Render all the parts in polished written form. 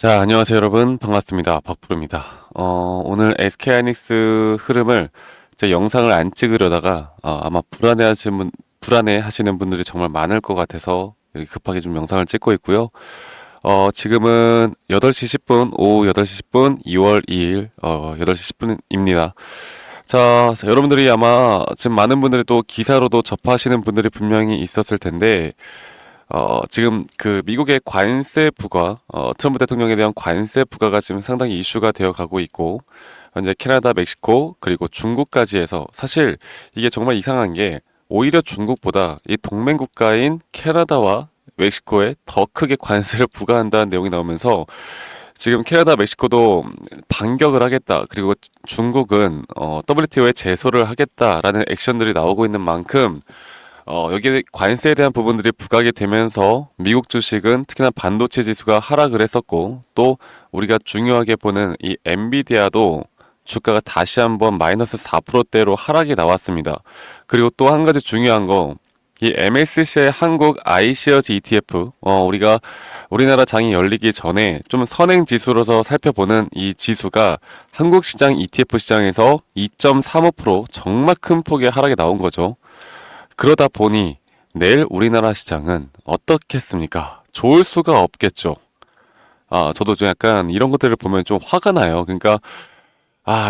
자, 안녕하세요, 여러분. 반갑습니다. 박프로입니다. 오늘 SK 하이닉스 흐름을 제 영상을 안 찍으려다가 아마 불안해 하시는 분들이 정말 많을 것 같아서 여기 급하게 좀 영상을 찍고 있고요. 지금은 8시 10분, 오후 8시 10분, 2월 2일, 8시 10분입니다. 자, 여러분들이 아마 지금 많은 분들이 또 기사로도 접하시는 분들이 분명히 있었을 텐데, 지금 그 미국의 관세 부과, 트럼프 대통령에 대한 관세 부과가 지금 상당히 이슈가 되어 가고 있고, 현재 캐나다, 멕시코, 그리고 중국까지 해서 사실 이게 정말 이상한 게 오히려 중국보다 이 동맹 국가인 캐나다와 멕시코에 더 크게 관세를 부과한다는 내용이 나오면서 지금 캐나다, 멕시코도 반격을 하겠다. 그리고 중국은 WTO에 제소를 하겠다라는 액션들이 나오고 있는 만큼 여기에 관세에 대한 부분들이 부각이 되면서 미국 주식은 특히나 반도체 지수가 하락을 했었고 또 우리가 중요하게 보는 이 엔비디아도 주가가 다시 한번 마이너스 4%대로 하락이 나왔습니다. 그리고 또 한 가지 중요한 거, 이 MSCI 한국 iShares ETF, 우리나라 장이 열리기 전에 좀 선행 지수로서 살펴보는 이 지수가 한국 시장 ETF 시장에서 2.35% 정말 큰 폭의 하락이 나온 거죠. 그러다 보니 내일 우리나라 시장은 어떻겠습니까? 좋을 수가 없겠죠. 저도 좀 약간 이런 것들을 보면 좀 화가 나요. 그러니까,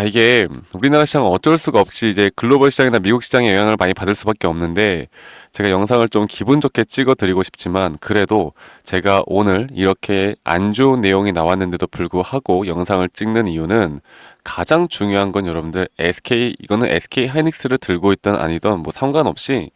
이게 우리나라 시장은 어쩔 수가 없이 이제 글로벌 시장이나 미국 시장의 영향을 많이 받을 수밖에 없는데, 제가 영상을 좀 기분 좋게 찍어 드리고 싶지만, 그래도 제가 오늘 이렇게 안 좋은 내용이 나왔는데도 불구하고 영상을 찍는 이유는 가장 중요한 건 여러분들 이거는 SK 하이닉스를 들고 있든 아니든 뭐 상관없이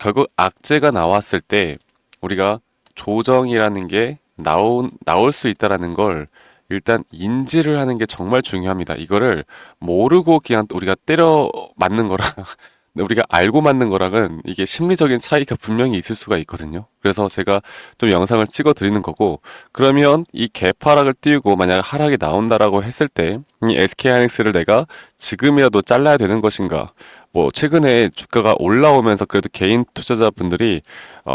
결국 악재가 나왔을 때 우리가 조정이라는 게 나올 수 있다라는 걸 일단 인지를 하는 게 정말 중요합니다. 이거를 모르고 그냥 우리가 때려 맞는 거랑 우리가 알고 맞는 거랑은 이게 심리적인 차이가 분명히 있을 수가 있거든요. 그래서 제가 좀 영상을 찍어 드리는 거고, 그러면 이 개파락을 띄우고 만약 하락이 나온다라고 했을 때 이 SK 하이닉스를 내가 지금이라도 잘라야 되는 것인가? 뭐 최근에 주가가 올라오면서 그래도 개인 투자자분들이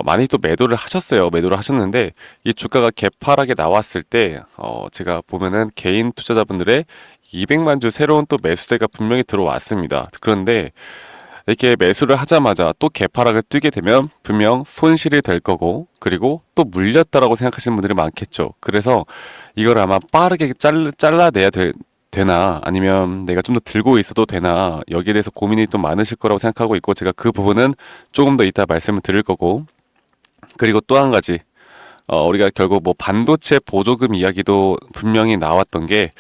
많이 또 매도를 하셨어요. 매도를 하셨는데 이 주가가 개파락에 나왔을 때 제가 보면은 개인 투자자분들의 200만 주 새로운 또 매수세가 분명히 들어왔습니다. 그런데 이렇게 매수를 하자마자 또 개파락을 뛰게 되면 분명 손실이 될 거고, 그리고 또 물렸다라고 생각하시는 분들이 많겠죠. 그래서 이걸 아마 빠르게 잘라내야 되나, 아니면 내가 좀 더 들고 있어도 되나, 여기에 대해서 고민이 좀 많으실 거라고 생각하고 있고, 제가 그 부분은 조금 더 이따 말씀을 드릴 거고, 그리고 또 한 가지, 우리가 결국 뭐 반도체 보조금 이야기도 분명히 나왔던 게,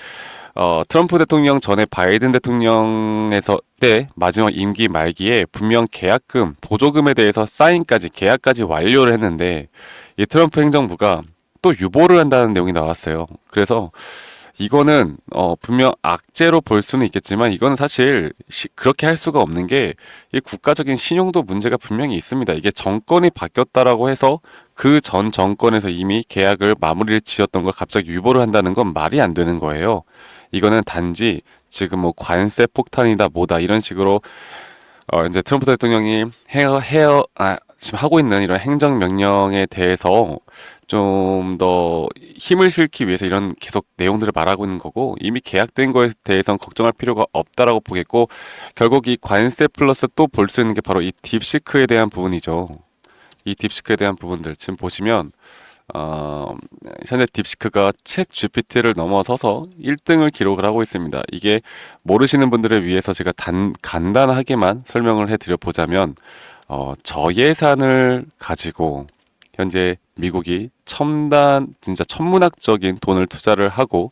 트럼프 대통령 전에 바이든 대통령에서 때 마지막 임기 말기에 분명 계약금, 보조금에 대해서 사인까지, 계약까지 완료를 했는데, 이 트럼프 행정부가 또 유보를 한다는 내용이 나왔어요. 그래서 이거는 분명 악재로 볼 수는 있겠지만 이거는 사실 그렇게 할 수가 없는 게 이 국가적인 신용도 문제가 분명히 있습니다. 이게 정권이 바뀌었다라고 해서 그 전 정권에서 이미 계약을 마무리를 지었던 걸 갑자기 유보를 한다는 건 말이 안 되는 거예요. 이거는 단지 지금 뭐 관세 폭탄이다 뭐다 이런 식으로 이제 트럼프 대통령이 지금 하고 있는 이런 행정 명령에 대해서 좀 더 힘을 실기 위해서 이런 계속 내용들을 말하고 있는 거고, 이미 계약된 거에 대해서는 걱정할 필요가 없다라고 보겠고, 결국 이 관세 플러스 또 볼 수 있는 게 바로 이 딥시크에 대한 부분이죠. 이 딥시크에 대한 부분들 지금 보시면 어, 현재 딥시크가 챗 GPT를 넘어서서 1등을 기록을 하고 있습니다. 이게 모르시는 분들을 위해서 제가 간단하게만 설명을 해드려 보자면, 저예산을 가지고 현재 미국이 진짜 천문학적인 돈을 투자를 하고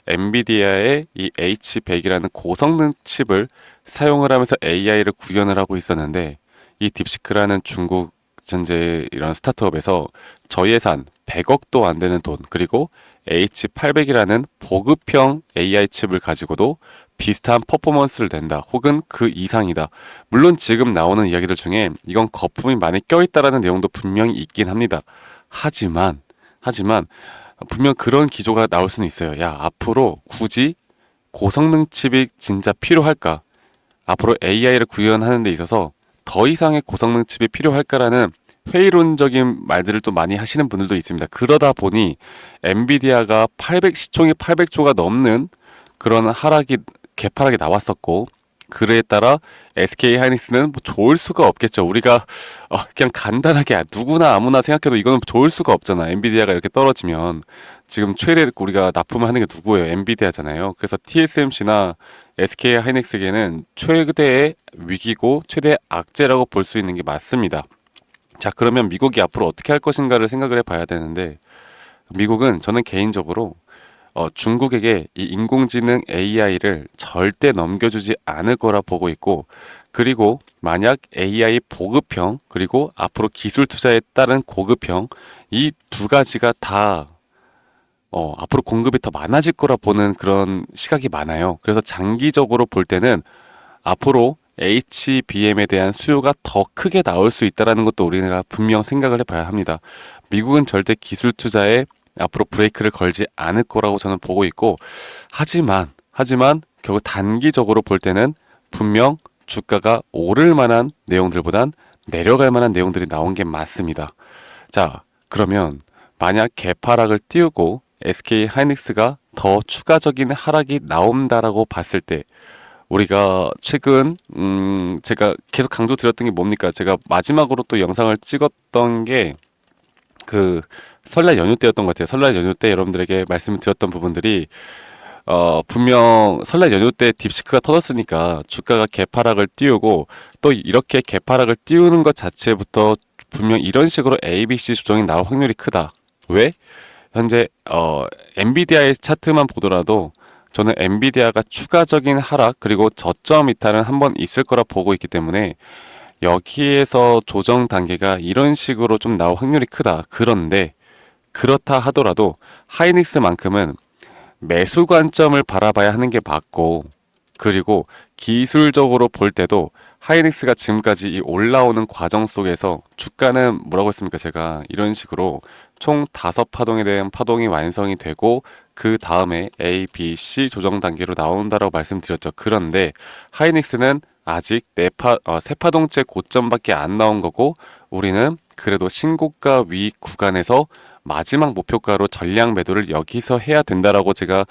엔비디아의 이 H100이라는 고성능 칩을 사용을 하면서 AI를 구현을 하고 있었는데, 이 딥시크라는 중국 현재 이런 스타트업에서 저예산 100억도 안 되는 돈, 그리고 H800이라는 보급형 AI 칩을 가지고도 비슷한 퍼포먼스를 낸다, 혹은 그 이상이다. 물론 지금 나오는 이야기들 중에 이건 거품이 많이 껴있다라는 내용도 분명히 있긴 합니다. 하지만 분명 그런 기조가 나올 수는 있어요. 야, 앞으로 굳이 고성능 칩이 진짜 필요할까? 앞으로 AI를 구현하는 데 있어서 더 이상의 고성능 칩이 필요할까라는 회의론적인 말들을 또 많이 하시는 분들도 있습니다. 그러다 보니 엔비디아가 800 시총이 800조가 넘는 그런 개파락이 나왔었고, 그에 따라 SK 하이닉스는 뭐 좋을 수가 없겠죠. 우리가 그냥 간단하게 누구나 아무나 생각해도 이거는 좋을 수가 없잖아. 엔비디아가 이렇게 떨어지면 지금 최대 우리가 납품을 하는 게 누구예요? 엔비디아잖아요. 그래서 TSMC나 SK 하이닉스에게는 최대의 위기고 최대의 악재라고 볼 수 있는 게 맞습니다. 자, 그러면 미국이 앞으로 어떻게 할 것인가를 생각을 해봐야 되는데, 미국은 저는 개인적으로 중국에게 이 인공지능 AI를 절대 넘겨주지 않을 거라 보고 있고, 그리고 만약 AI 보급형, 그리고 앞으로 기술 투자에 따른 고급형, 이 두 가지가 다 앞으로 공급이 더 많아질 거라 보는 그런 시각이 많아요. 그래서 장기적으로 볼 때는 앞으로 HBM에 대한 수요가 더 크게 나올 수 있다는 것도 우리가 분명 생각을 해봐야 합니다. 미국은 절대 기술 투자에 앞으로 브레이크를 걸지 않을 거라고 저는 보고 있고, 하지만 결국 단기적으로 볼 때는 분명 주가가 오를 만한 내용들보단 내려갈 만한 내용들이 나온 게 맞습니다. 자, 그러면 만약 개파락을 띄우고 SK 하이닉스가 더 추가적인 하락이 나온다라고 봤을 때, 우리가 최근 제가 계속 강조드렸던 게 뭡니까? 제가 마지막으로 또 영상을 찍었던 게 그 설날 연휴 때였던 것 같아요. 설날 연휴 때 여러분들에게 말씀을 드렸던 부분들이 분명 설날 연휴 때 딥시크가 터졌으니까 주가가 개파락을 띄우고, 또 이렇게 개파락을 띄우는 것 자체부터 분명 이런 식으로 ABC 조정이 나올 확률이 크다. 왜? 현재 엔비디아의 차트만 보더라도 저는 엔비디아가 추가적인 하락 그리고 저점 이탈은 한번 있을 거라 보고 있기 때문에 여기에서 조정 단계가 이런 식으로 좀 나올 확률이 크다. 그런데 그렇다 하더라도 하이닉스만큼은 매수 관점을 바라봐야 하는 게 맞고, 그리고 기술적으로 볼 때도 하이닉스가 지금까지 이 올라오는 과정 속에서 주가는 뭐라고 했습니까? 제가 이런 식으로 총 5파동에 대한 파동이 완성이 되고 그 다음에 A, B, C 조정 단계로 나온다라고 말씀드렸죠. 그런데 하이닉스는 아직 세 파동째 고점밖에 안 나온 거고, 우리는 그래도 신고가 위 구간에서 마지막 목표가로 전량 매도를 여기서 해야 된다라고 제가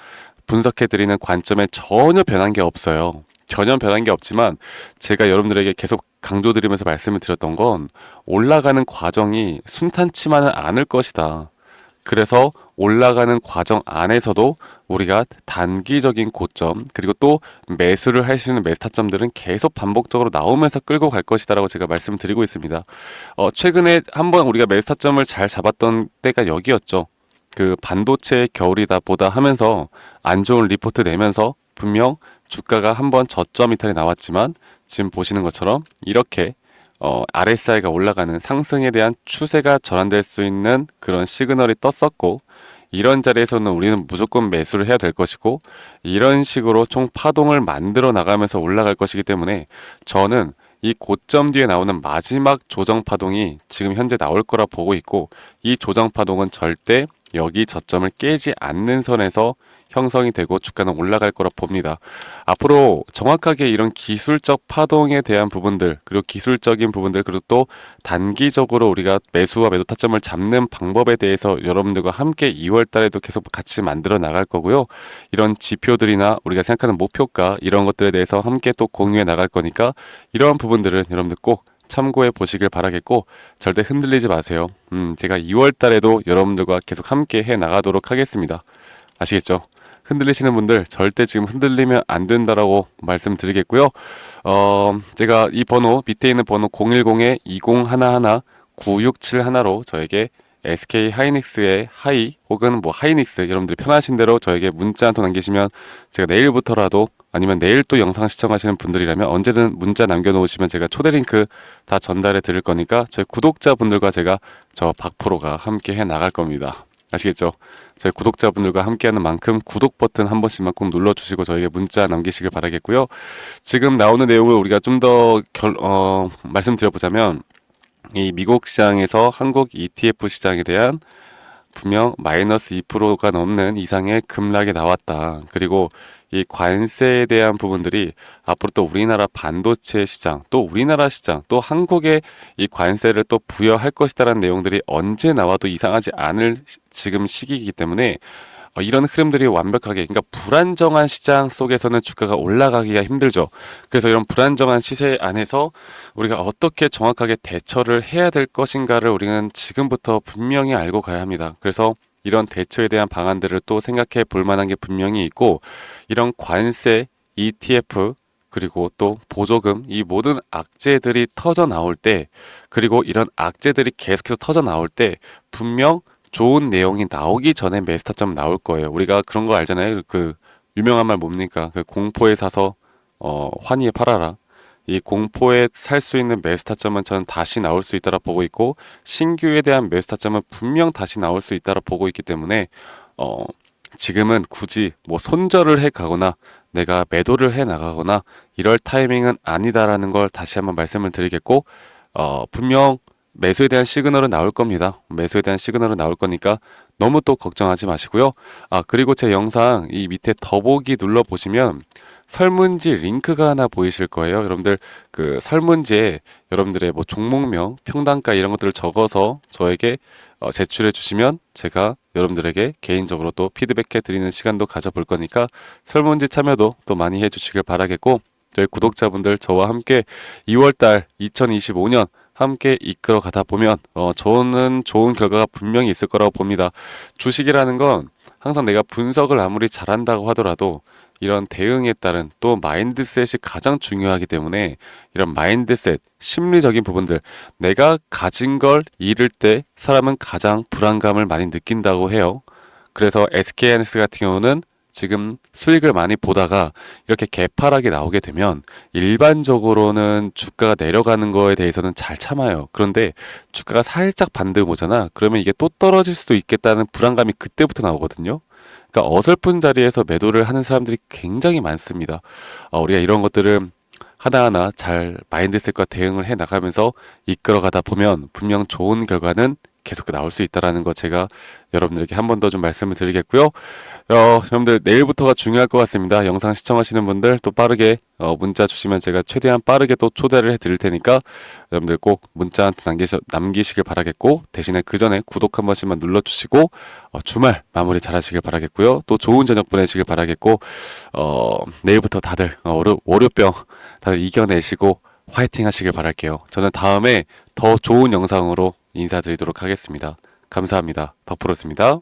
분석해드리는 관점에 전혀 변한 게 없어요. 전혀 변한 게 없지만 제가 여러분들에게 계속 강조드리면서 말씀을 드렸던 건 올라가는 과정이 순탄치만은 않을 것이다. 그래서 올라가는 과정 안에서도 우리가 단기적인 고점 그리고 또 매수를 할 수 있는 매수 타점들은 계속 반복적으로 나오면서 끌고 갈 것이다라고 제가 말씀을 드리고 있습니다. 최근에 한번 우리가 매수 타점을 잘 잡았던 때가 여기였죠. 그 반도체 겨울이다 보다 하면서 안 좋은 리포트 내면서 분명 주가가 한번 저점 이탈이 나왔지만 지금 보시는 것처럼 이렇게 RSI가 올라가는 상승에 대한 추세가 전환될 수 있는 그런 시그널이 떴었고, 이런 자리에서는 우리는 무조건 매수를 해야 될 것이고, 이런 식으로 총 파동을 만들어 나가면서 올라갈 것이기 때문에 저는 이 고점 뒤에 나오는 마지막 조정 파동이 지금 현재 나올 거라 보고 있고, 이 조정 파동은 절대 여기 저점을 깨지 않는 선에서 형성이 되고 주가는 올라갈 거라 봅니다. 앞으로 정확하게 이런 기술적 파동에 대한 부분들, 그리고 기술적인 부분들, 그리고 또 단기적으로 우리가 매수와 매도 타점을 잡는 방법에 대해서 여러분들과 함께 2월 달에도 계속 같이 만들어 나갈 거고요. 이런 지표들이나 우리가 생각하는 목표가 이런 것들에 대해서 함께 또 공유해 나갈 거니까 이러한 부분들은 여러분들 꼭 참고해 보시길 바라겠고, 절대 흔들리지 마세요. 제가 2월 달에도 여러분들과 계속 함께 해 나가도록 하겠습니다. 아시겠죠? 흔들리시는 분들 절대 지금 흔들리면 안 된다라고 말씀드리겠고요. 제가 이 번호 밑에 있는 번호 010-2011-9671로 저에게 SK 하이닉스의 하이 혹은 뭐 하이닉스 여러분들 편하신 대로 저에게 문자 한 통 남기시면 제가 내일부터라도 아니면 내일 또 영상 시청하시는 분들이라면 언제든 문자 남겨놓으시면 제가 초대 링크 다 전달해 드릴 거니까 저희 구독자분들과 제가 저 박프로가 함께 해 나갈 겁니다. 아시겠죠? 저희 구독자분들과 함께하는 만큼 구독 버튼 한 번씩만 꼭 눌러주시고 저에게 문자 남기시길 바라겠고요. 지금 나오는 내용을 우리가 좀 더 말씀드려보자면 이 미국 시장에서 한국 ETF 시장에 대한 분명 마이너스 2%가 넘는 이상의 급락이 나왔다. 그리고 이 관세에 대한 부분들이 앞으로 또 우리나라 반도체 시장, 또 우리나라 시장, 또 한국에 이 관세를 또 부여할 것이다라는 내용들이 언제 나와도 이상하지 않을 지금 시기이기 때문에 이런 흐름들이 완벽하게, 그러니까 불안정한 시장 속에서는 주가가 올라가기가 힘들죠. 그래서 이런 불안정한 시세 안에서 우리가 어떻게 정확하게 대처를 해야 될 것인가를 우리는 지금부터 분명히 알고 가야 합니다. 그래서 이런 대처에 대한 방안들을 또 생각해 볼 만한 게 분명히 있고, 이런 관세, ETF, 그리고 또 보조금, 이 모든 악재들이 터져 나올 때, 그리고 이런 악재들이 계속해서 터져 나올 때 분명 좋은 내용이 나오기 전에 매스타점 나올 거예요. 우리가 그런 거 알잖아요. 그 유명한 말 뭡니까? 그 공포에 사서 환희에 팔아라. 이 공포에 살 수 있는 매스타점은 저는 다시 나올 수 있다라 보고 있고, 신규에 대한 매스타점은 분명 다시 나올 수 있다라 보고 있기 때문에 지금은 굳이 뭐 손절을 해 가거나 내가 매도를 해 나가거나 이럴 타이밍은 아니다라는 걸 다시 한번 말씀을 드리겠고, 분명 매수에 대한 시그널은 나올 겁니다. 매수에 대한 시그널은 나올 거니까 너무 또 걱정하지 마시고요. 그리고 제 영상 이 밑에 더보기 눌러 보시면 설문지 링크가 하나 보이실 거예요. 여러분들 그 설문지에 여러분들의 뭐 종목명, 평단가 이런 것들을 적어서 저에게 제출해 주시면 제가 여러분들에게 개인적으로 또 피드백해 드리는 시간도 가져볼 거니까 설문지 참여도 또 많이 해 주시길 바라겠고, 저희 구독자분들 저와 함께 2월달 2025년 함께 이끌어 가다 보면 저는 좋은 결과가 분명히 있을 거라고 봅니다. 주식이라는 건 항상 내가 분석을 아무리 잘한다고 하더라도 이런 대응에 따른 또 마인드셋이 가장 중요하기 때문에, 이런 마인드셋, 심리적인 부분들, 내가 가진 걸 잃을 때 사람은 가장 불안감을 많이 느낀다고 해요. 그래서 SK하이닉스 같은 경우는 지금 수익을 많이 보다가 이렇게 개파락이 나오게 되면 일반적으로는 주가가 내려가는 거에 대해서는 잘 참아요. 그런데 주가가 살짝 반등 오잖아. 그러면 이게 또 떨어질 수도 있겠다는 불안감이 그때부터 나오거든요. 그러니까 어설픈 자리에서 매도를 하는 사람들이 굉장히 많습니다. 우리가 이런 것들을 하나하나 잘 마인드셋과 대응을 해 나가면서 이끌어가다 보면 분명 좋은 결과는 계속 나올 수 있다라는 거 제가 여러분들에게 한 번 더 좀 말씀을 드리겠고요. 여러분들 내일부터가 중요할 것 같습니다. 영상 시청하시는 분들 또 빠르게 문자 주시면 제가 최대한 빠르게 또 초대를 해 드릴 테니까 여러분들 꼭 문자 한 통 남기시길 바라겠고, 대신에 그 전에 구독 한 번씩만 눌러주시고 주말 마무리 잘 하시길 바라겠고요. 또 좋은 저녁 보내시길 바라겠고, 내일부터 다들 월요병 다들 이겨내시고 화이팅 하시길 바랄게요. 저는 다음에 더 좋은 영상으로 인사드리도록 하겠습니다. 감사합니다. 박프로스입니다.